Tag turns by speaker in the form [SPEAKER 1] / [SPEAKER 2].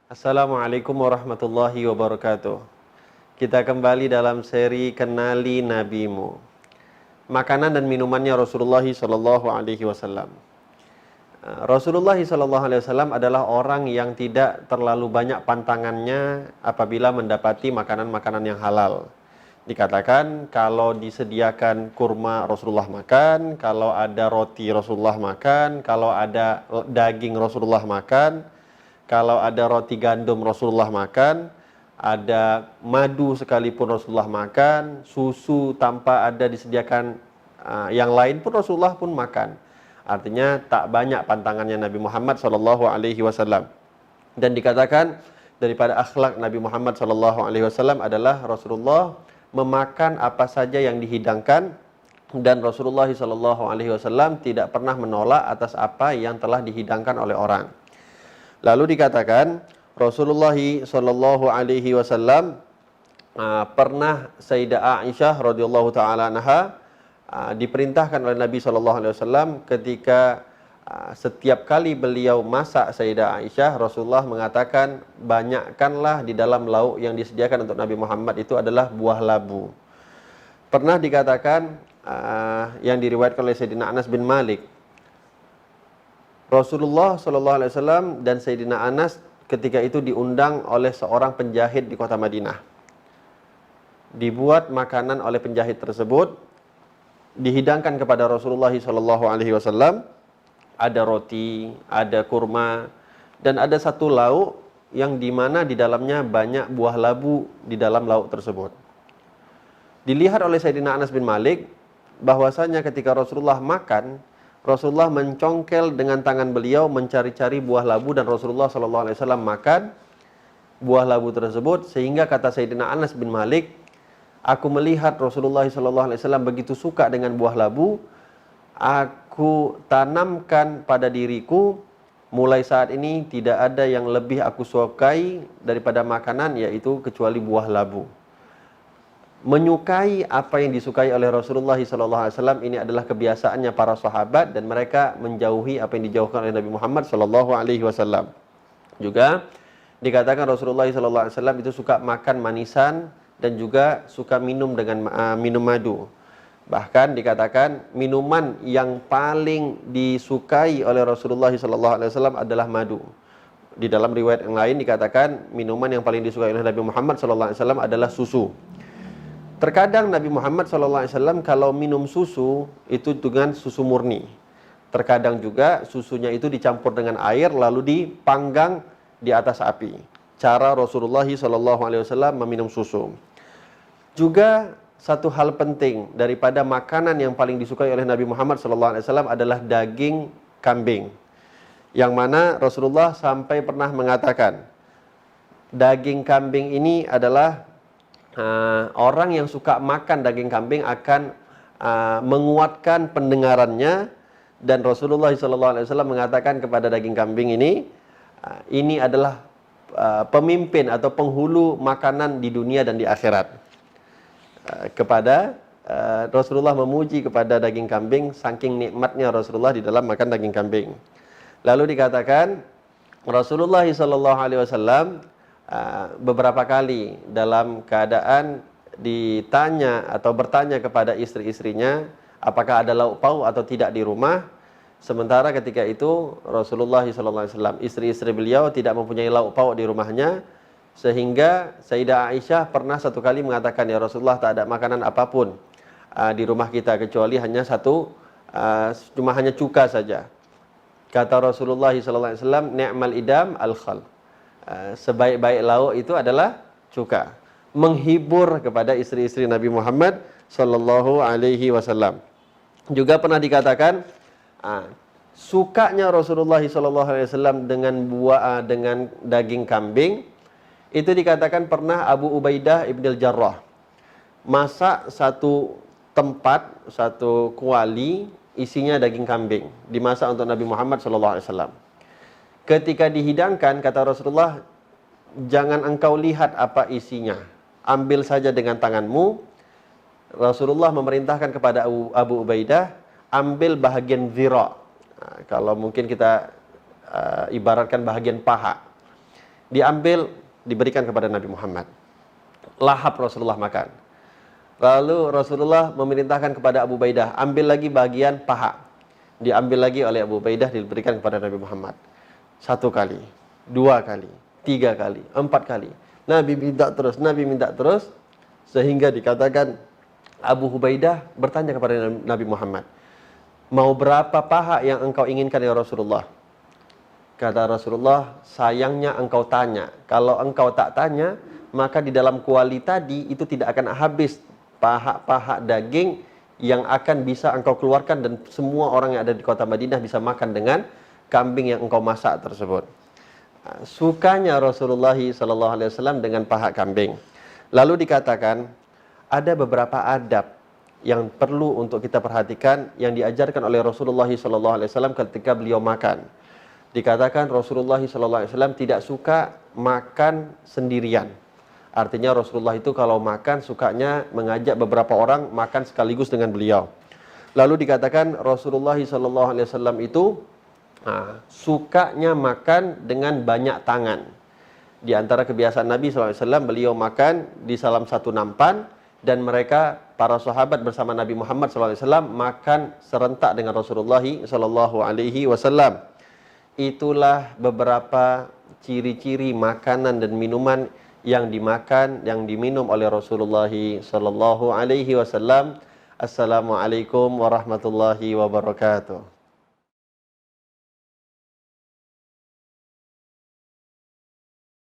[SPEAKER 1] Assalamualaikum warahmatullahi wabarakatuh. Kita kembali dalam seri Kenali Nabimu. Makanan dan minumannya Rasulullah sallallahu alaihi wasallam. Rasulullah sallallahu alaihi wasallam adalah orang yang tidak terlalu banyak pantangannya apabila mendapati makanan-makanan yang halal. Dikatakan kalau disediakan kurma Rasulullah makan, kalau ada roti Rasulullah makan, kalau ada daging Rasulullah makan, kalau ada roti gandum Rasulullah makan, ada madu sekalipun Rasulullah makan, susu tanpa ada disediakan yang lain pun Rasulullah pun makan. Artinya tak banyak pantangannya Nabi Muhammad sallallahu alaihi wasallam. Dan dikatakan daripada akhlak Nabi Muhammad sallallahu alaihi wasallam adalah Rasulullah memakan apa saja yang dihidangkan, dan Rasulullah sallallahu alaihi wasallam tidak pernah menolak atas apa yang telah dihidangkan oleh orang. Lalu dikatakan Rasulullah sallallahu alaihi wasallam pernah Sayyidah Aisyah radhiyallahu taala anha diperintahkan oleh Nabi sallallahu alaihi wasallam ketika setiap kali beliau masak Sayyidah Aisyah, Rasulullah mengatakan banyakkanlah di dalam lauk yang disediakan untuk Nabi Muhammad itu adalah buah labu. Pernah dikatakan yang diriwayatkan oleh Sayyidina Anas bin Malik, Rasulullah sallallahu alaihi wasallam dan Sayyidina Anas ketika itu diundang oleh seorang penjahit di kota Madinah. Dibuat makanan oleh penjahit tersebut, dihidangkan kepada Rasulullah sallallahu alaihi wasallam. Ada roti, ada kurma, dan ada satu lauk yang dimana di dalamnya banyak buah labu di dalam lauk tersebut. Dilihat oleh Sayyidina Anas bin Malik bahwasanya ketika Rasulullah makan, Rasulullah mencongkel dengan tangan beliau mencari-cari buah labu, dan Rasulullah SAW makan buah labu tersebut, sehingga kata Sayyidina Anas bin Malik, aku melihat Rasulullah SAW begitu suka dengan buah labu, aku tanamkan pada diriku, mulai saat ini tidak ada yang lebih aku sukai daripada makanan yaitu kecuali buah labu. Menyukai apa yang disukai oleh Rasulullah SAW ini adalah kebiasaannya para sahabat, dan mereka menjauhi apa yang dijauhkan oleh Nabi Muhammad SAW. Juga dikatakan Rasulullah SAW itu suka makan manisan dan juga suka minum dengan minum madu. Bahkan dikatakan minuman yang paling disukai oleh Rasulullah SAW adalah madu. Di dalam riwayat yang lain dikatakan minuman yang paling disukai oleh Nabi Muhammad SAW adalah susu. Terkadang Nabi Muhammad SAW kalau minum susu itu dengan susu murni. Terkadang juga susunya itu dicampur dengan air lalu dipanggang di atas api. Cara Rasulullah SAW meminum susu. Juga satu hal penting daripada makanan yang paling disukai oleh Nabi Muhammad SAW adalah daging kambing. Yang mana Rasulullah sampai pernah mengatakan, daging kambing ini adalah orang yang suka makan daging kambing akan menguatkan pendengarannya, dan Rasulullah SAW mengatakan kepada daging kambing ini adalah pemimpin atau penghulu makanan di dunia dan di akhirat. Kepada Rasulullah memuji kepada daging kambing saking nikmatnya Rasulullah di dalam makan daging kambing. Lalu dikatakan Rasulullah SAW beberapa kali dalam keadaan ditanya atau bertanya kepada istri-istrinya apakah ada lauk pauk atau tidak di rumah. Sementara ketika itu Rasulullah SAW, istri-istri beliau tidak mempunyai lauk pauk di rumahnya, sehingga Sayyidah Aisyah pernah satu kali mengatakan, ya Rasulullah, tak ada makanan apapun di rumah kita kecuali hanya cuma hanya cuka saja. Kata Rasulullah SAW, ni'mal idam al-khal. Sebaik-baik lauk itu adalah cuka. Menghibur kepada istri-istri Nabi Muhammad sallallahu alaihi wasallam. Juga pernah dikatakan sukanya Rasulullah sallallahu alaihi wasallam dengan daging kambing. Itu dikatakan pernah Abu Ubaidah ibn al-Jarrah masak satu tempat, satu kuali isinya daging kambing, dimasak untuk Nabi Muhammad SAW. Ketika dihidangkan, kata Rasulullah, jangan engkau lihat apa isinya, ambil saja dengan tanganmu. Rasulullah memerintahkan kepada Abu Ubaidah, ambil bahagian zira'. Kalau mungkin kita ibaratkan bahagian paha. diambil, diberikan kepada Nabi Muhammad. Lahap Rasulullah makan. Lalu Rasulullah memerintahkan kepada Abu Ubaidah, ambil lagi bagian paha. Diambil lagi oleh Abu Ubaidah, diberikan kepada Nabi Muhammad. 1 kali, 2 kali, 3 kali, 4 kali. Nabi minta terus, sehingga dikatakan Abu Ubaidah bertanya kepada Nabi Muhammad, mau berapa paha yang engkau inginkan ya Rasulullah? Kata Rasulullah, sayangnya engkau tanya. Kalau engkau tak tanya, maka di dalam kuali tadi itu tidak akan habis paha-paha daging yang akan bisa engkau keluarkan dan semua orang yang ada di kota Madinah bisa makan dengan kambing yang engkau masak tersebut. Sukanya Rasulullah SAW dengan paha kambing. Lalu dikatakan ada beberapa adab yang perlu untuk kita perhatikan yang diajarkan oleh Rasulullah SAW ketika beliau makan. Dikatakan Rasulullah SAW tidak suka makan sendirian. Artinya Rasulullah itu kalau makan sukanya mengajak beberapa orang makan sekaligus dengan beliau. Lalu dikatakan Rasulullah SAW itu sukanya makan dengan banyak tangan. Di antara kebiasaan Nabi SAW, beliau makan di salah satu nampan dan mereka para sahabat bersama Nabi Muhammad SAW makan serentak dengan Rasulullah SAW. Itulah beberapa ciri-ciri makanan dan minuman yang dimakan, yang diminum oleh Rasulullah SAW. Assalamualaikum warahmatullahi wabarakatuh.